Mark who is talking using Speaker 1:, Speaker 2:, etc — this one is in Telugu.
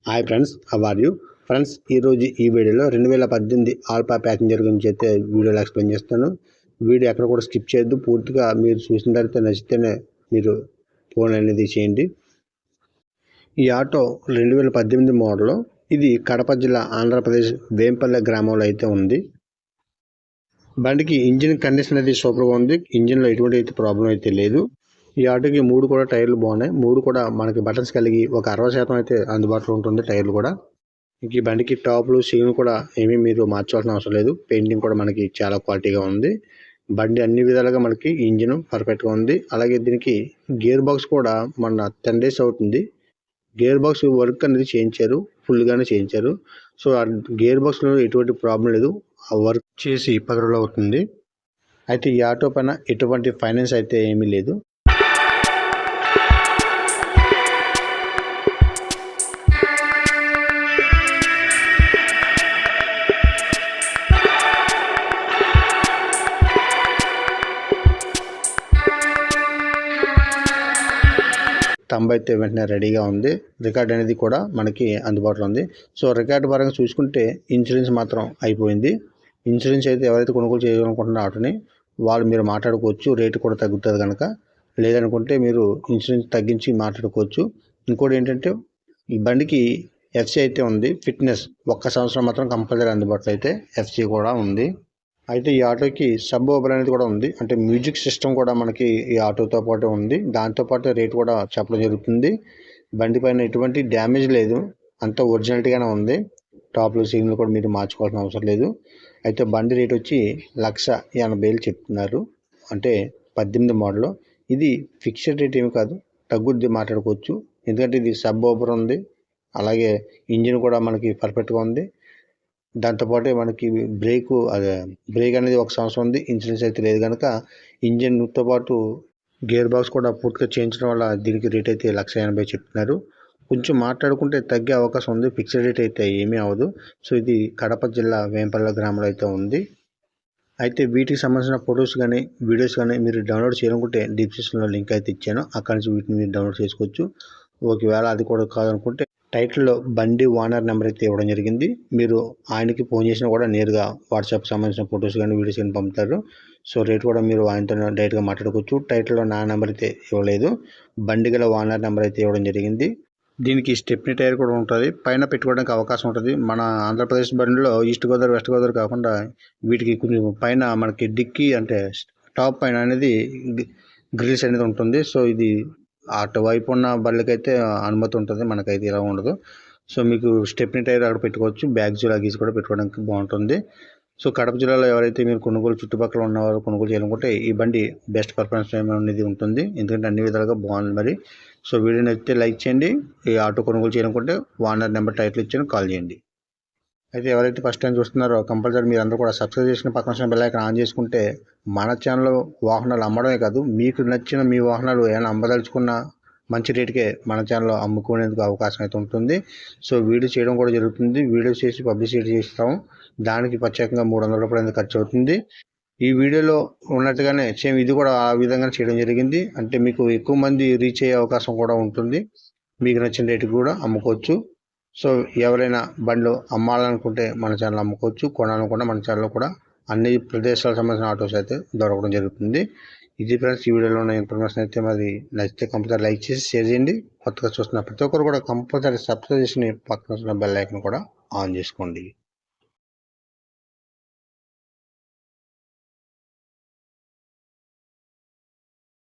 Speaker 1: Hi friends, how are you friends? ఈరోజు ఈ వీడియోలో 2018 ఆల్ఫా ప్యాసింజర్ గురించి అయితే వీడియోలో ఎక్స్ప్లెయిన్ చేస్తాను. వీడియో ఎక్కడ కూడా స్కిప్ చేయొద్దు. పూర్తిగా మీరు చూసిన తర్వాత నచ్చితేనే మీరు ఫోన్ అనేది చేయండి. ఈ ఆటో 2018 మోడల్. ఇది కడప జిల్లా ఆంధ్రప్రదేశ్ వేంపల్లె గ్రామంలో అయితే ఉంది. బండికి ఇంజిన్ కండిషన్ అయితే సూపర్గా ఉంది. ఇంజిన్లో ఎటువంటి అయితే ప్రాబ్లం అయితే లేదు. ఈ ఆటోకి 3 కూడా టైర్లు బాగున్నాయి. 3 కూడా మనకి బటన్స్ కలిగి ఒక 60% అయితే అందుబాటులో ఉంటుంది టైర్లు కూడా. ఈ బండికి టాప్లు సీన్ కూడా ఏమీ మీరు మార్చాల్సిన అవసరం లేదు. పెయింటింగ్ కూడా మనకి చాలా క్వాలిటీగా ఉంది. బండి అన్ని విధాలుగా మనకి ఇంజిన్ పర్ఫెక్ట్గా ఉంది. అలాగే దీనికి గేర్ బాక్స్ కూడా మన 10 days అవుతుంది. గేర్ బాక్స్ వర్క్ అనేది చేయించారు, ఫుల్గానే చేయించారు. సో ఆ గేర్ బాక్స్లో ఎటువంటి ప్రాబ్లం లేదు. ఆ వర్క్ చేసి 10 రోజులు అవుతుంది. అయితే ఈ ఆటో పైన ఎటువంటి ఫైనాన్స్ అయితే ఏమీ లేదు. తంబ అయితే వెంటనే రెడీగా ఉంది. రికార్డ్ అనేది కూడా మనకి అందుబాటులో ఉంది. సో రికార్డ్ పరంగా చూసుకుంటే ఇన్సూరెన్స్ మాత్రం అయిపోయింది. ఇన్సూరెన్స్ అయితే ఎవరైతే కొనుగోలు చేయాలనుకుంటున్నారో ఆటోని వాళ్ళు మీరు మాట్లాడుకోవచ్చు. రేటు కూడా తగ్గుతుంది కనుక. లేదనుకుంటే మీరు ఇన్సూరెన్స్ తగ్గించి మాట్లాడుకోవచ్చు. ఇంకోటి ఏంటంటే ఈ బండికి ఎఫ్సీ అయితే ఉంది. ఫిట్నెస్ 1 సంవత్సరం మాత్రం కంపల్సరీ అందుబాటులో అయితే ఎఫ్సీ కూడా ఉంది. అయితే ఈ ఆటోకి సబ్ ఓబర్ అనేది కూడా ఉంది. అంటే మ్యూజిక్ సిస్టమ్ కూడా మనకి ఈ ఆటోతో పాటు ఉంది. దాంతోపాటు రేట్ కూడా చెప్పడం జరుగుతుంది. బండి పైన ఎటువంటి డ్యామేజ్ లేదు, అంతా ఒరిజినాలిటీగానే ఉంది. టాప్లు సీన్లు కూడా మీరు మార్చుకోవాల్సిన అవసరం లేదు. అయితే బండి రేట్ వచ్చి 1,80,000 చెప్తున్నారు. అంటే 18 మోడల్. ఇది ఫిక్స్డ్ రేట్ ఏమి కాదు, తగ్గుద్ది మాట్లాడుకోవచ్చు. ఎందుకంటే ఇది సబ్ ఓబర్ ఉంది. అలాగే ఇంజిన్ కూడా మనకి పర్ఫెక్ట్గా ఉంది. దాంతోపాటు మనకి బ్రేక్ అనేది 1 సంవత్సరం ఉంది. ఇన్సూరెన్స్ అయితే లేదు కనుక ఇంజిన్తో పాటు గేర్ బాక్స్ కూడా పూర్తిగా చేయించడం వల్ల దీనికి రేట్ అయితే 1,80,000 చెప్తున్నారు. కొంచెం మాట్లాడుకుంటే తగ్గే అవకాశం ఉంది. ఫిక్స్డ్ రేట్ అయితే ఏమీ అవ్వదు. సో ఇది కడప జిల్లా వేంపల్లె గ్రామంలో అయితే ఉంది. అయితే వీటికి సంబంధించిన ఫొటోస్ కానీ వీడియోస్ కానీ మీరు డౌన్లోడ్ చేయాలనుకుంటే డిస్క్రిప్షన్లో లింక్ అయితే ఇచ్చాను. అక్కడి నుంచి వీటిని మీరు డౌన్లోడ్ చేసుకోవచ్చు. ఒకవేళ అది కూడా కాదనుకుంటే టైటిల్లో బండి ఓనర్ నెంబర్ అయితే ఇవ్వడం జరిగింది. మీరు ఆయనకి ఫోన్ చేసినా కూడా నేరుగా వాట్సాప్ సంబంధించిన ఫొటోస్ కానీ వీడియోస్ కానీ పంపుతారు. సో రేట్ కూడా మీరు ఆయనతో డైరెక్ట్గా మాట్లాడుకోవచ్చు. టైటిల్లో నా నెంబర్ అయితే ఇవ్వలేదు, బండి గల ఓనర్ నెంబర్ అయితే ఇవ్వడం జరిగింది. దీనికి స్టెప్నీ టైర్ కూడా ఉంటుంది. పైన పెట్టుకోవడానికి అవకాశం ఉంటుంది. మన ఆంధ్రప్రదేశ్ బండిలో ఈస్ట్ గోదావరి వెస్ట్ గోదావరి కాకుండా వీటికి కొంచెం పైన మనకి డిక్కీ అంటే టాప్ పైన అనేది గ్రిల్స్ అనేది ఉంటుంది. సో ఇది అటువైపు ఉన్న బండ్లకైతే అనుమతి ఉంటుంది, మనకైతే ఇలా ఉండదు. సో మీకు స్టెప్నీ టైర్ అక్కడ పెట్టుకోవచ్చు. బ్యాగ్స్ లగేజ్ కూడా పెట్టుకోవడానికి బాగుంటుంది. సో కడప జిల్లాలో ఎవరైతే మీరు చుట్టుపక్కల ఉన్నవారు కొనుగోలు చేయాలనుకుంటే ఈ బండి బెస్ట్ పర్ఫార్మెన్స్ అనేది ఉంటుంది. ఎందుకంటే అన్ని విధాలుగా బాగుంది మరి. సో వీడియో నచ్చితే లైక్ చేయండి. ఈ ఆటో కొనుగోలు చేయాలనుకుంటే ఓనర్ నెంబర్ టైటిల్ ఇచ్చాను, కాల్ చేయండి. అయితే ఎవరైతే ఫస్ట్ టైం చూస్తున్నారో కంపల్సరీ మీరు అందరూ కూడా సబ్స్క్రైబ్ చేసుకుని పక్కన వచ్చిన బెల్ ఐకాన్ ఆన్ చేసుకుంటే మన ఛానల్లో వాహనాలు అమ్మడమే కాదు, మీకు నచ్చిన మీ వాహనాలు ఏమైనా అమ్మదలుచుకున్న మంచి రేటుకే మన ఛానల్లో అమ్ముకునేందుకు అవకాశం అయితే ఉంటుంది. సో వీడియో చేయడం కూడా జరుగుతుంది. వీడియో చేసి పబ్లిసిటీ చేస్తాము. దానికి ప్రత్యేకంగా 300 రూపాయలు ఖర్చు అవుతుంది. ఈ వీడియోలో ఉన్నట్టుగానే సేమ్ ఇది కూడా ఆ విధంగా చేయడం జరిగింది. అంటే మీకు ఎక్కువ మంది రీచ్ అయ్యే అవకాశం కూడా ఉంటుంది. మీకు నచ్చిన రేటుకి కూడా అమ్ముకోవచ్చు. సో ఎవరైనా బండ్లు అమ్మాలనుకుంటే మన ఛానల్ అమ్ముకోవచ్చు. కొనాలనుకుంటే మన ఛానల్లో కూడా అన్ని ప్రదేశాలకు సంబంధించిన ఆటోస్ అయితే దొరకడం జరుగుతుంది. ఇది ఫ్రెండ్స్ ఈ వీడియోలో ఉన్న ఇన్ఫర్మేషన్ అయితే మరి నచ్చితే కంపల్సరీ లైక్ చేసి షేర్ చేయండి. కొత్తగా చూస్తున్న ప్రతి ఒక్కరు కూడా కంపల్సరీ సబ్స్క్రైబ్ చేసి పక్కన బెల్ ఐకాన్ కూడా ఆన్ చేసుకోండి.